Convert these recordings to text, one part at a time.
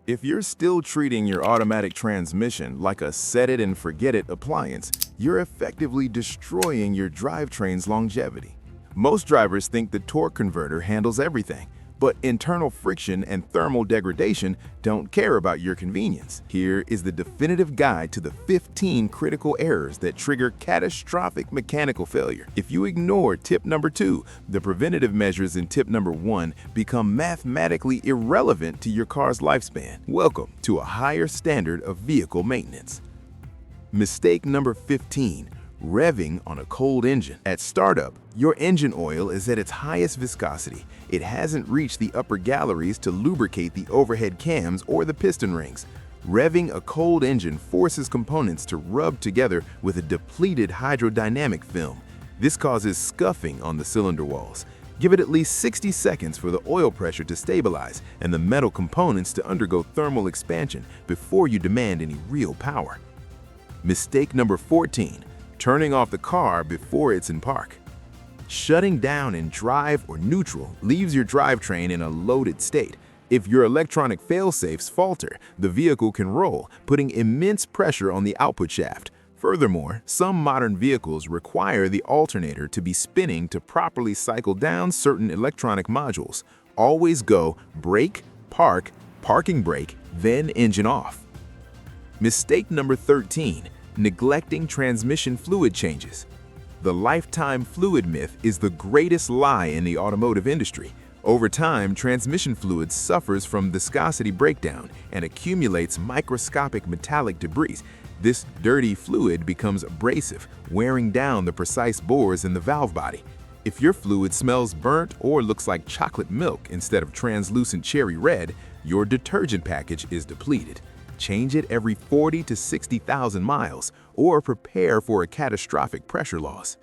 If you're still treating your automatic transmission like a set-it-and-forget-it appliance, you're effectively destroying your drivetrain's longevity. Most drivers think the torque converter handles everything, but internal friction and thermal degradation don't care about your convenience. Here is the definitive guide to the 15 critical errors that trigger catastrophic mechanical failure. If you ignore tip number 2, the preventative measures in tip number 1 become mathematically irrelevant to your car's lifespan. Welcome to a higher standard of vehicle maintenance. Mistake number 15. Revving on a cold engine. At startup, your engine oil is at its highest viscosity. It hasn't reached the upper galleries to lubricate the overhead cams or the piston rings. Revving a cold engine forces components to rub together with a depleted hydrodynamic film. This causes scuffing on the cylinder walls. Give it at least 60 seconds for the oil pressure to stabilize and the metal components to undergo thermal expansion before you demand any real power. Mistake number 14. Turning off the car before it's in park. Shutting down in drive or neutral leaves your drivetrain in a loaded state. If your electronic fail-safes falter, the vehicle can roll, putting immense pressure on the output shaft. Furthermore, some modern vehicles require the alternator to be spinning to properly cycle down certain electronic modules. Always go brake, park, parking brake, then engine off. Mistake number 13. Neglecting transmission fluid changes. The lifetime fluid myth is the greatest lie in the automotive industry. Over time, transmission fluid suffers from viscosity breakdown and accumulates microscopic metallic debris. This dirty fluid becomes abrasive, wearing down the precise bores in the valve body. If your fluid smells burnt or looks like chocolate milk instead of translucent cherry red, your detergent package is depleted. Change it every 40 to 60,000 miles or prepare for a catastrophic pressure loss.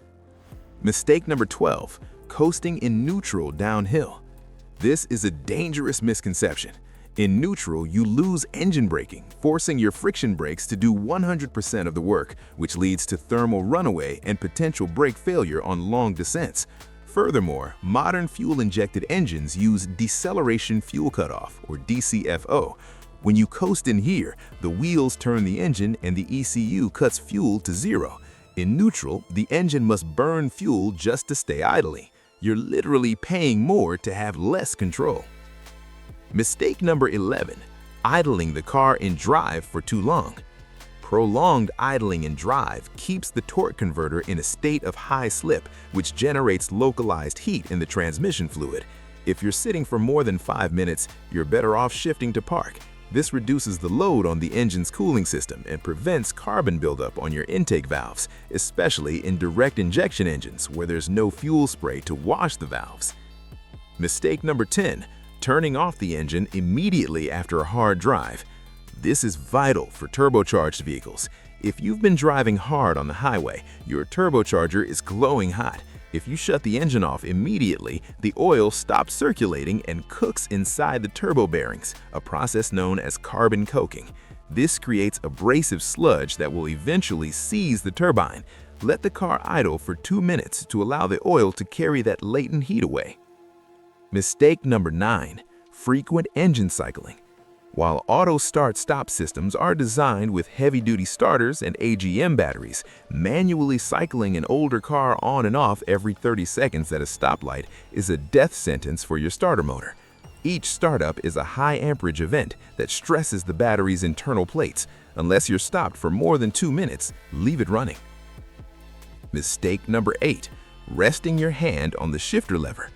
Mistake number 12. Coasting in neutral downhill. This is a dangerous misconception. In neutral, you lose engine braking, forcing your friction brakes to do 100% of the work, which leads to thermal runaway and potential brake failure on long descents. Furthermore, modern fuel-injected engines use deceleration fuel cutoff, or DCFO. When you coast in here, the wheels turn the engine and the ECU cuts fuel to zero. In neutral, the engine must burn fuel just to stay idling. You're literally paying more to have less control. Mistake number 11. Idling the car in drive for too long. Prolonged idling in drive keeps the torque converter in a state of high slip, which generates localized heat in the transmission fluid. If you're sitting for more than 5 minutes, you're better off shifting to park. This reduces the load on the engine's cooling system and prevents carbon buildup on your intake valves, especially in direct injection engines where there's no fuel spray to wash the valves. Mistake number 10. Turning off the engine immediately after a hard drive. This is vital for turbocharged vehicles. If you've been driving hard on the highway, your turbocharger is glowing hot. If you shut the engine off immediately, the oil stops circulating and cooks inside the turbo bearings, a process known as carbon coking. This creates abrasive sludge that will eventually seize the turbine. Let the car idle for 2 minutes to allow the oil to carry that latent heat away. Mistake number 9. Frequent engine cycling. While auto start-stop systems are designed with heavy-duty starters and AGM batteries, manually cycling an older car on and off every 30 seconds at a stoplight is a death sentence for your starter motor. Each startup is a high-amperage event that stresses the battery's internal plates. Unless you're stopped for more than 2 minutes, leave it running. Mistake number 8. Resting your hand on the shifter lever.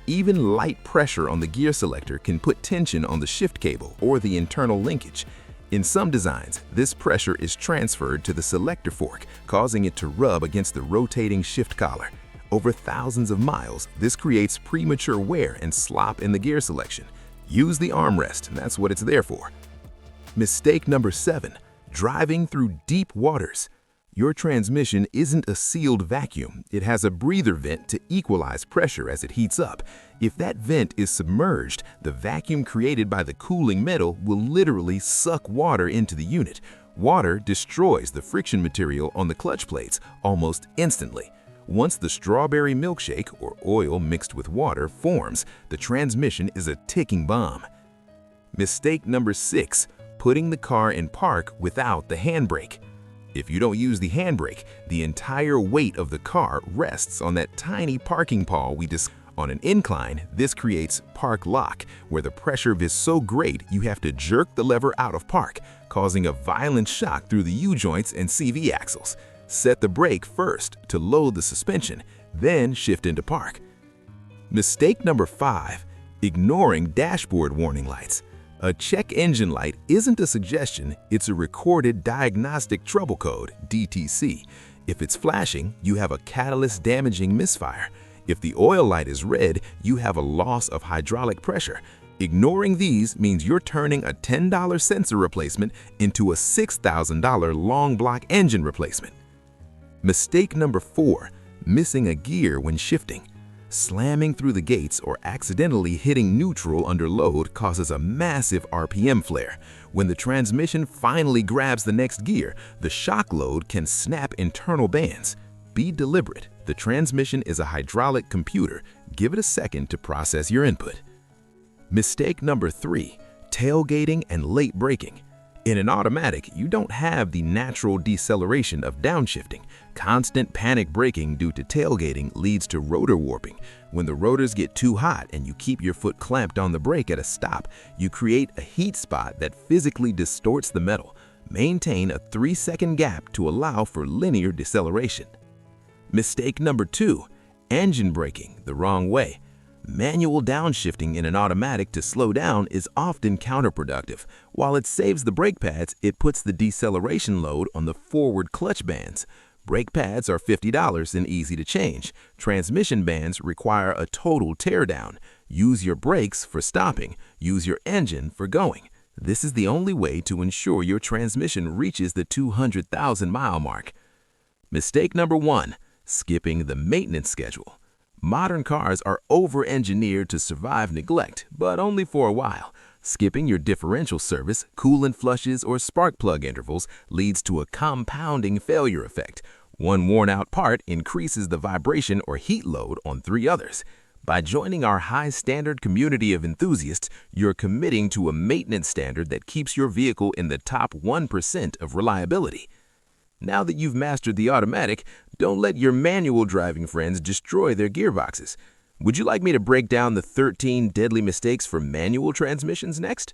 Even light pressure on the gear selector can put tension on the shift cable or the internal linkage. In some designs, this pressure is transferred to the selector fork, causing it to rub against the rotating shift collar. Over thousands of miles, this creates premature wear and slop in the gear selection. Use the armrest, and that's what it's there for. Mistake number 7. Driving through deep waters. Your transmission isn't a sealed vacuum. It has a breather vent to equalize pressure as it heats up. If that vent is submerged, the vacuum created by the cooling metal will literally suck water into the unit. Water destroys the friction material on the clutch plates almost instantly. Once the strawberry milkshake, or oil mixed with water, forms, the transmission is a ticking bomb. Mistake number 6, putting the car in park without the handbrake. If you don't use the handbrake, the entire weight of the car rests on that tiny parking pawl we discussed. On an incline, this creates park lock, where the pressure is so great you have to jerk the lever out of park, causing a violent shock through the U-joints and CV axles. Set the brake first to load the suspension, then shift into park. Mistake number 5, ignoring dashboard warning lights. A check engine light isn't a suggestion, it's a recorded diagnostic trouble code, DTC. If it's flashing, you have a catalyst-damaging misfire. If the oil light is red, you have a loss of hydraulic pressure. Ignoring these means you're turning a $10 sensor replacement into a $6,000 long block engine replacement. Mistake number 4, missing a gear when shifting. Slamming through the gates or accidentally hitting neutral under load causes a massive RPM flare. When the transmission finally grabs the next gear, the shock load can snap internal bands. Be deliberate. The transmission is a hydraulic computer. Give it a second to process your input. Mistake number 3, tailgating and late braking. In an automatic, you don't have the natural deceleration of downshifting. Constant panic braking due to tailgating leads to rotor warping. When the rotors get too hot and you keep your foot clamped on the brake at a stop, you create a heat spot that physically distorts the metal. Maintain a 3-second gap to allow for linear deceleration. Mistake number 2, engine braking the wrong way. Manual downshifting in an automatic to slow down is often counterproductive. While it saves the brake pads, it puts the deceleration load on the forward clutch bands. Brake pads are $50 and easy to change. Transmission bands require a total teardown. Use your brakes for stopping. Use your engine for going. This is the only way to ensure your transmission reaches the 200,000-mile mark. Mistake number 1, skipping the maintenance schedule. Modern cars are over-engineered to survive neglect, but only for a while. Skipping your differential service, coolant flushes, or spark plug intervals leads to a compounding failure effect. One worn-out part increases the vibration or heat load on 3 others. By joining our high-standard community of enthusiasts, you're committing to a maintenance standard that keeps your vehicle in the top 1% of reliability. Now that you've mastered the automatic, don't let your manual driving friends destroy their gearboxes. Would you like me to break down the 13 deadly mistakes for manual transmissions next?